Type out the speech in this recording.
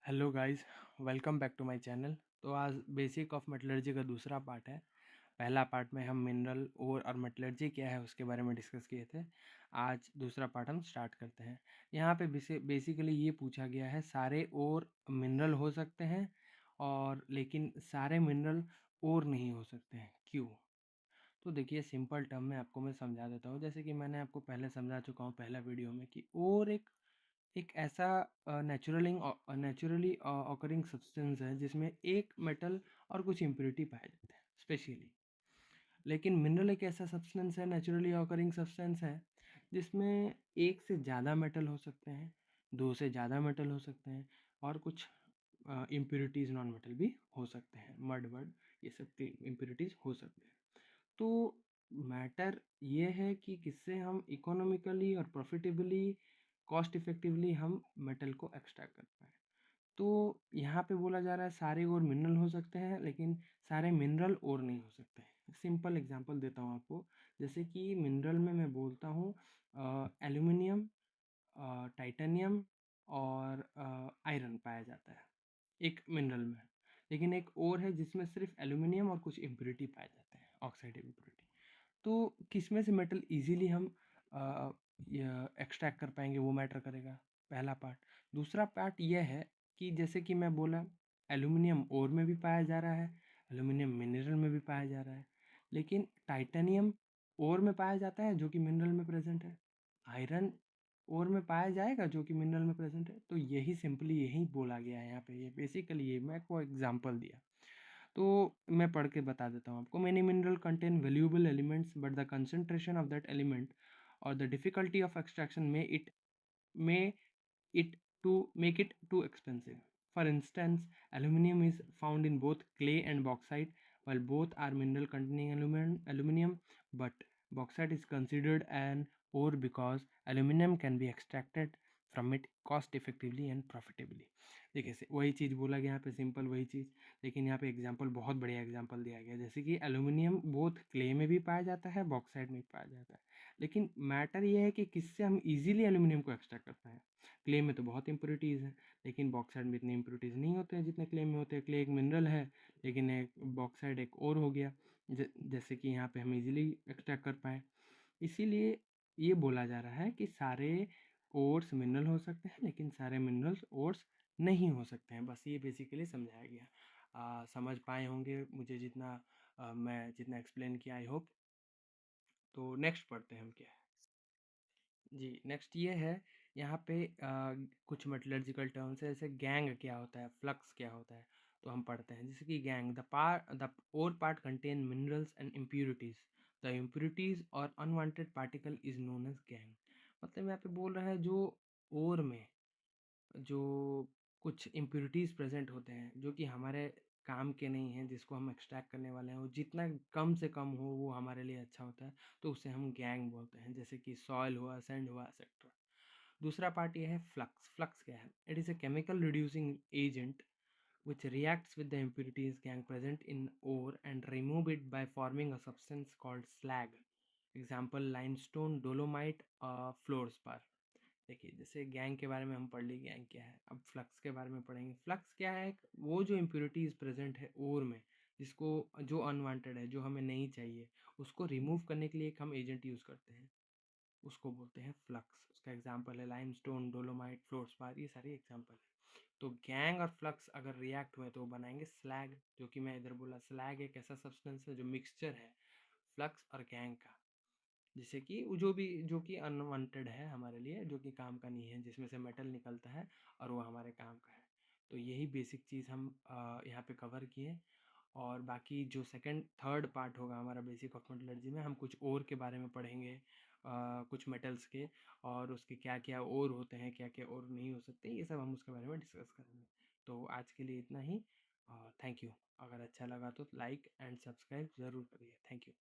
Hello guys, welcome back to my channel. तो आज basic of metallurgy का दूसरा पार्ट है। पहला पार्ट में हम मिनरल ओर और मेटलर्जी क्या है उसके बारे में डिस्कस किए थे। आज दूसरा पार्ट हम स्टार्ट करते हैं। यहाँ पे बेसिकली ये पूछा गया है, सारे ओर मिनरल हो सकते हैं और लेकिन सारे मिनरल ओर नहीं हो सकते हैं, क्यों? तो देखिए, सिंपल टर्म में आपको मैं समझा देता हूँ। जैसे कि मैंने आपको पहले समझा चुका हूँ पहला वीडियो में कि ओर एक ऐसा नेचुरली ऑकरिंग सब्सटेंस है जिसमें एक मेटल और कुछ इम्प्योरिटी पाए जाते हैं स्पेशली। लेकिन मिनरल एक ऐसा सब्सटेंस है, नेचुरली ऑकरिंग सब्सटेंस है, जिसमें एक से ज़्यादा मेटल हो सकते हैं, दो से ज़्यादा मेटल हो सकते हैं और कुछ इम्प्योरिटीज़ नॉन मेटल भी हो सकते हैं, मड वड ये सब की इम्प्योरिटीज़ हो सकते हैं। तो मैटर ये है कि किससे हम इकोनॉमिकली और प्रॉफिटेबली कॉस्ट इफेक्टिवली हम मेटल को एक्सट्रैक्ट कर पाए। तो यहाँ पे बोला जा रहा है सारे और मिनरल हो सकते हैं लेकिन सारे मिनरल और नहीं हो सकते हैं। सिंपल एग्जांपल देता हूँ आपको। जैसे कि मिनरल में मैं बोलता हूँ एल्यूमिनियम, टाइटेनियम और आयरन पाया जाता है एक मिनरल में। लेकिन एक और है जिसमें सिर्फ एल्यूमिनियम और कुछ इम्प्योरिटी पाए जाते हैं, ऑक्साइड इम्प्योरिटी। तो किसमें से मेटल इजीली हम एक्सट्रैक्ट कर पाएंगे, वो मैटर करेगा, पहला पार्ट। दूसरा पार्ट यह है कि जैसे कि मैं बोला, एल्यूमिनियम ओर में भी पाया जा रहा है, एल्यूमिनियम मिनरल में भी पाया जा रहा है, लेकिन टाइटेनियम ओर में पाया जाता है जो कि मिनरल में प्रेजेंट है, आयरन ओर में पाया जाएगा जो कि मिनरल में प्रेजेंट है। तो यही सिंपली यही बोला गया है यहाँ पे। ये बेसिकली ये मैं को एग्जांपल दिया। तो मैं पढ़ के बता देता हूँ आपको। Many mineral contain valuable elements but the concentration of that element और the difficulty of extraction may it to make it too expensive. For instance, aluminium is found in both clay and bauxite, while both are mineral containing aluminium, but bauxite is considered an ore because aluminium can be extracted from it cost effectively and profitably. देखिए, वही चीज़ बोला गया यहाँ पे, simple वही चीज़, लेकिन यहाँ पे एग्जांपल, बहुत बढ़िया एग्जांपल दिया गया। जैसे कि एल्यूमिनियम बोथ क्ले में भी पाया जाता है, बॉक्साइट में भी पाया जाता है, लेकिन मैटर ये है कि किससे हम इजीली एल्यूमिनियम को एक्सट्रैक्ट कर पाएँ। क्ले में तो बहुत इम्प्योरिटीज़ हैं, लेकिन बॉक्साइट में इतने इम्प्योरिटीज़ नहीं होते हैं जितने क्ले में होते हैं। क्ले एक मिनरल है, लेकिन एक बॉक्साइट एक और हो गया, जैसे कि यहाँ पे हम इजीली एक्सट्रैक्ट कर पाए। इसीलिए ये बोला जा रहा है कि सारे ओर्स मिनरल हो सकते हैं लेकिन सारे मिनरल्स ओर्स नहीं हो सकते हैं। बस ये बेसिकली समझाया गया। समझ पाए होंगे मुझे जितना मैं जितना एक्सप्लेन किया, आई होप। तो नेक्स्ट पढ़ते हैं हम क्या है। जी, नेक्स्ट ये है, यहाँ पे कुछ मेटलर्जिकल टर्म्स है, जैसे गैंग क्या होता है, फ्लक्स क्या होता है। तो हम पढ़ते हैं, जैसे कि gangue, the ore part contain minerals and impurities, the impurities और unwanted particle is known as gangue. मतलब यहाँ पे बोल रहा है जो ओर में जो कुछ इम्प्यूरिटीज प्रेजेंट होते हैं जो कि हमारे काम के नहीं हैं, जिसको हम एक्सट्रैक्ट करने वाले हैं, वो जितना कम से कम हो वो हमारे लिए अच्छा होता है, तो उसे हम गैंग बोलते हैं। जैसे कि सॉइल हुआ, सैंड हुआ, एक्सेट्रा। दूसरा पार्ट ये है फ्लक्स। फ्लक्स क्या है? It is a chemical reducing agent which reacts with the impurities gang present in ore and remove it by forming a substance called slag. Example, limestone, dolomite, fluorspar. देखिए, जैसे gang के बारे में हम पढ़ ली, gang क्या है। अब फ्लक्स के बारे में पढ़ेंगे। फ्लक्स क्या है? वो जो इम्प्योरिटीज प्रेजेंट है ओर में, जिसको जो अनवांटेड है, जो हमें नहीं चाहिए, उसको रिमूव करने के लिए एक हम एजेंट यूज़ करते हैं, उसको बोलते हैं फ्लक्स। उसका एग्जांपल है लाइमस्टोन, डोलोमाइट, फ्लोरस्पार, ये सारे एग्जांपल है। तो गैंग और फ्लक्स अगर रिएक्ट हुए तो वो बनाएंगे स्लैग, जो कि मैं इधर बोला। स्लैग एक ऐसा सब्सटेंस है जो मिक्सचर है फ्लक्स और गैंग का, जिससे कि जो कि अनवांटेड है हमारे लिए, जो कि काम का नहीं है, जिसमें से मेटल निकलता है और वो हमारे काम का है। तो यही बेसिक चीज़ हम यहाँ पे कवर किए। और बाकी जो सेकंड थर्ड पार्ट होगा हमारा बेसिक ऑफ मेटलर्जी में, हम कुछ और के बारे में पढ़ेंगे, कुछ मेटल्स के, और उसके क्या क्या और होते हैं, क्या क्या और नहीं हो सकते, ये सब हम उसके बारे में डिस्कस करेंगे। तो आज के लिए इतना ही। Thank you. अगर अच्छा लगा तो लाइक एंड सब्सक्राइब ज़रूर करिए। Thank you.